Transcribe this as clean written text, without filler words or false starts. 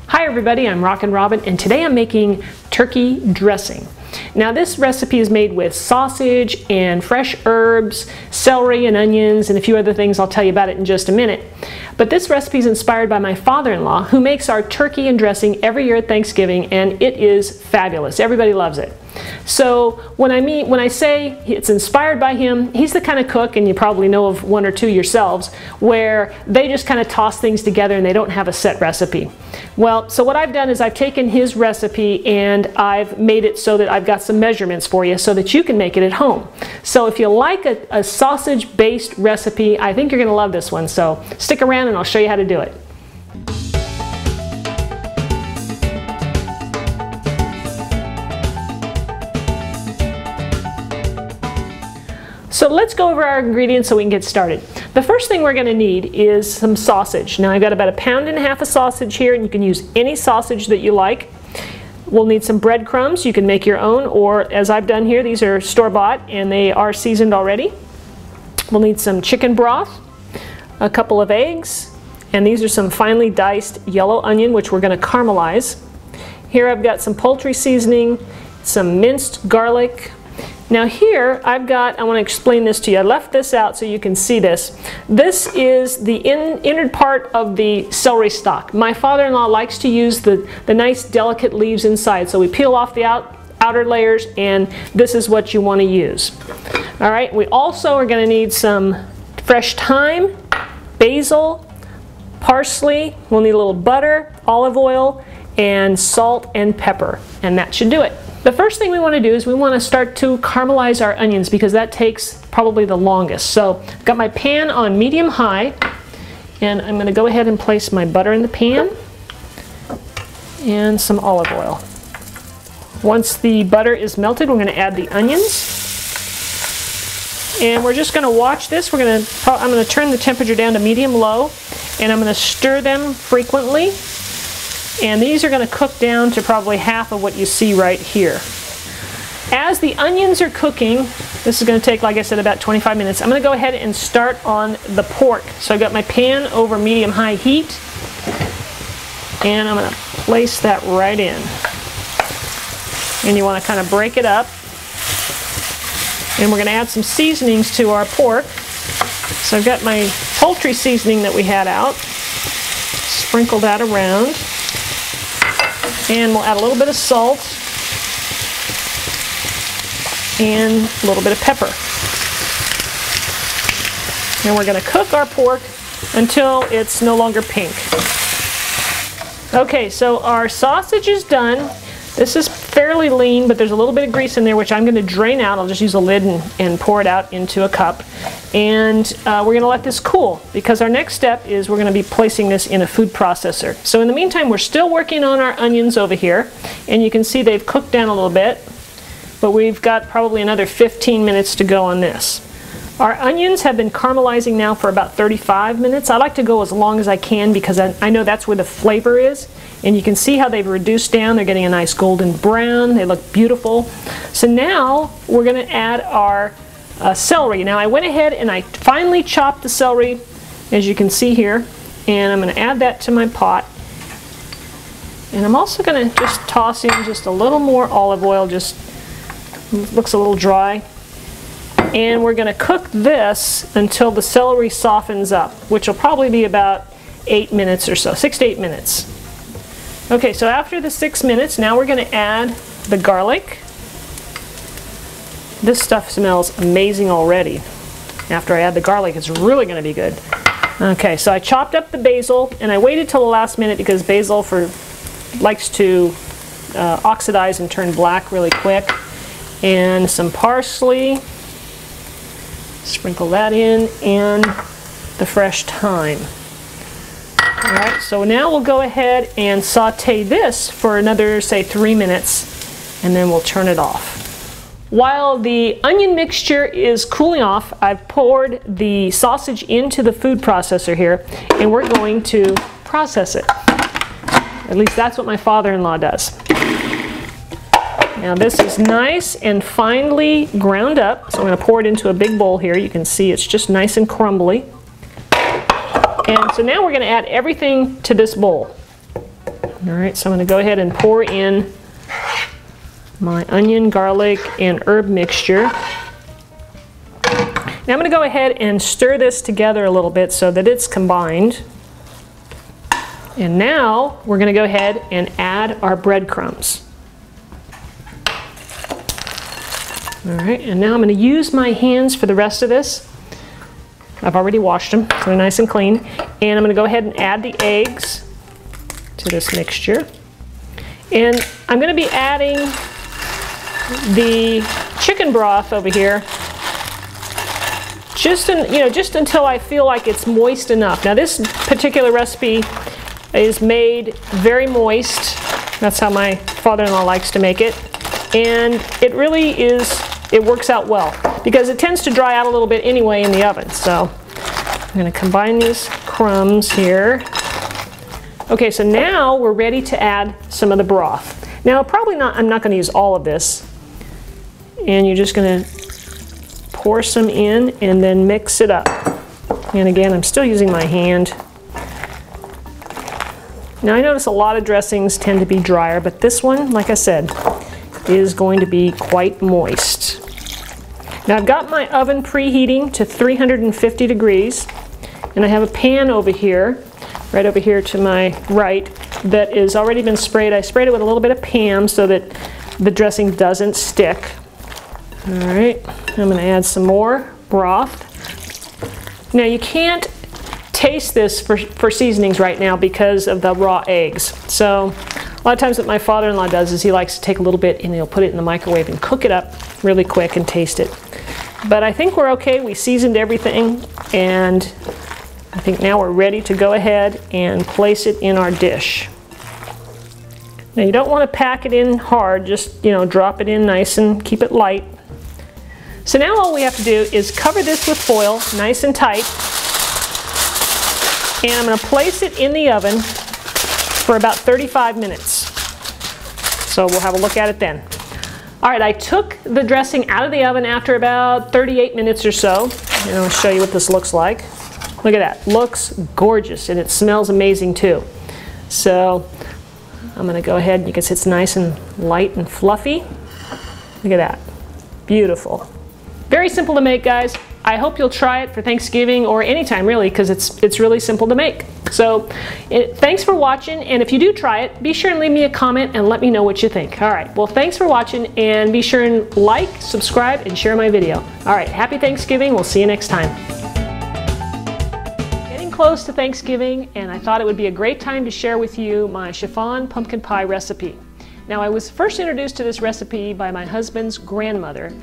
Hi everybody, I'm Rockin' Robin, and today I'm making turkey dressing. Now this recipe is made with sausage and fresh herbs, celery and onions, and a few other things. I'll tell you about it in just a minute. But this recipe is inspired by my father-in-law, who makes our turkey and dressing every year at Thanksgiving, and it is fabulous. Everybody loves it. So when I say it's inspired by him, he's the kind of cook, and you probably know of one or two yourselves, where they just kind of toss things together and they don't have a set recipe. Well, so what I've done is I've taken his recipe and I've made it so that I've got some measurements for you so that you can make it at home. So if you like a sausage-based recipe, I think you're going to love this one. So stick around and I'll show you how to do it. So let's go over our ingredients so we can get started. The first thing we're going to need is some sausage. Now I've got about 1.5 pounds of sausage here, and you can use any sausage that you like. We'll need some breadcrumbs. You can make your own, or as I've done here, these are store-bought and they are seasoned already. We'll need some chicken broth, a couple of eggs, and these are some finely diced yellow onion, which we're going to caramelize. Here I've got some poultry seasoning, some minced garlic. Now here I want to explain this to you. I left this out so you can see this. This is the inner part of the celery stalk. My father-in-law likes to use the nice delicate leaves inside. So we peel off the outer layers, and this is what you want to use. All right, we also are going to need some fresh thyme, basil, parsley. We'll need a little butter, olive oil, and salt and pepper, and that should do it. The first thing we want to do is we want to start to caramelize our onions, because that takes probably the longest. So I've got my pan on medium-high, and I'm going to go ahead and place my butter in the pan and some olive oil. Once the butter is melted, we're going to add the onions, and we're just going to watch this. I'm going to turn the temperature down to medium-low, and I'm going to stir them frequently. And these are going to cook down to probably half of what you see right here. As the onions are cooking, this is going to take, like I said, about 25 minutes. I'm going to go ahead and start on the pork. So I've got my pan over medium-high heat, and I'm going to place that right in. And you want to kind of break it up. And we're going to add some seasonings to our pork. So I've got my poultry seasoning that we had out. Sprinkle that around. And we'll add a little bit of salt and a little bit of pepper. And we're going to cook our pork until it's no longer pink. Okay, so our sausage is done. This is fairly lean, but there's a little bit of grease in there, which I'm going to drain out. I'll just use a lid and pour it out into a cup. And we're going to let this cool, because our next step is we're going to be placing this in a food processor. So in the meantime, we're still working on our onions over here, and you can see they've cooked down a little bit, but we've got probably another 15 minutes to go on this. Our onions have been caramelizing now for about 35 minutes. I like to go as long as I can, because I know that's where the flavor is. And you can see how they've reduced down. They're getting a nice golden brown. They look beautiful. So now we're going to add our celery. Now I went ahead and I finely chopped the celery, as you can see here, and I'm going to add that to my pot. And I'm also going to just toss in just a little more olive oil. Just looks a little dry. And we're going to cook this until the celery softens up, which will probably be about 8 minutes or so, 6 to 8 minutes. Okay, so after the 6 minutes, now we're going to add the garlic. This stuff smells amazing already. After I add the garlic, it's really going to be good. Okay, so I chopped up the basil, and I waited till the last minute because basil likes to oxidize and turn black really quick. And some parsley. Sprinkle that in, and the fresh thyme. Alright, so now we'll go ahead and saute this for another, say, 3 minutes, and then we'll turn it off. While the onion mixture is cooling off, I've poured the sausage into the food processor here, and we're going to process it. At least that's what my father-in-law does. Now this is nice and finely ground up, so I'm going to pour it into a big bowl here. You can see it's just nice and crumbly. And so now we're going to add everything to this bowl. All right, so I'm going to go ahead and pour in my onion, garlic, and herb mixture. Now I'm going to go ahead and stir this together a little bit so that it's combined. And now we're going to go ahead and add our breadcrumbs. All right, and now I'm going to use my hands for the rest of this. I've already washed them, so they're nice and clean. And I'm going to go ahead and add the eggs to this mixture. And I'm going to be adding the chicken broth over here just until I feel like it's moist enough. Now this particular recipe is made very moist. That's how my father-in-law likes to make it. And it really is, it works out well because it tends to dry out a little bit anyway in the oven. So I'm going to combine these crumbs here. Okay, so now we're ready to add some of the broth. Now I'm not going to use all of this. And you're just going to pour some in and then mix it up. And again, I'm still using my hand. Now I notice a lot of dressings tend to be drier, but this one, like I said, is going to be quite moist. Now I've got my oven preheating to 350 degrees, and I have a pan over here, right over here to my right, that has already been sprayed. I sprayed it with a little bit of Pam so that the dressing doesn't stick. All right, I'm going to add some more broth. Now you can't taste this for seasonings right now because of the raw eggs. So a lot of times what my father-in-law does is he likes to take a little bit and he'll put it in the microwave and cook it up really quick and taste it. But I think we're okay. We seasoned everything, and I think now we're ready to go ahead and place it in our dish. Now you don't want to pack it in hard, just drop it in nice and keep it light. So now all we have to do is cover this with foil, nice and tight, and I'm going to place it in the oven for about 35 minutes. So we'll have a look at it then. All right, I took the dressing out of the oven after about 38 minutes or so, and I'll show you what this looks like. Look at that, looks gorgeous, and it smells amazing too. So I'm going to go ahead, you can see it's nice and light and fluffy. Look at that, beautiful. Very simple to make, guys. I hope you'll try it for Thanksgiving or anytime really, because it's really simple to make. So thanks for watching, and if you do try it, be sure and leave me a comment and let me know what you think. All right, well, thanks for watching, and be sure and like, subscribe, and share my video. All right, happy Thanksgiving. We'll see you next time. Getting close to Thanksgiving, and I thought it would be a great time to share with you my chiffon pumpkin pie recipe. Now, I was first introduced to this recipe by my husband's grandmother,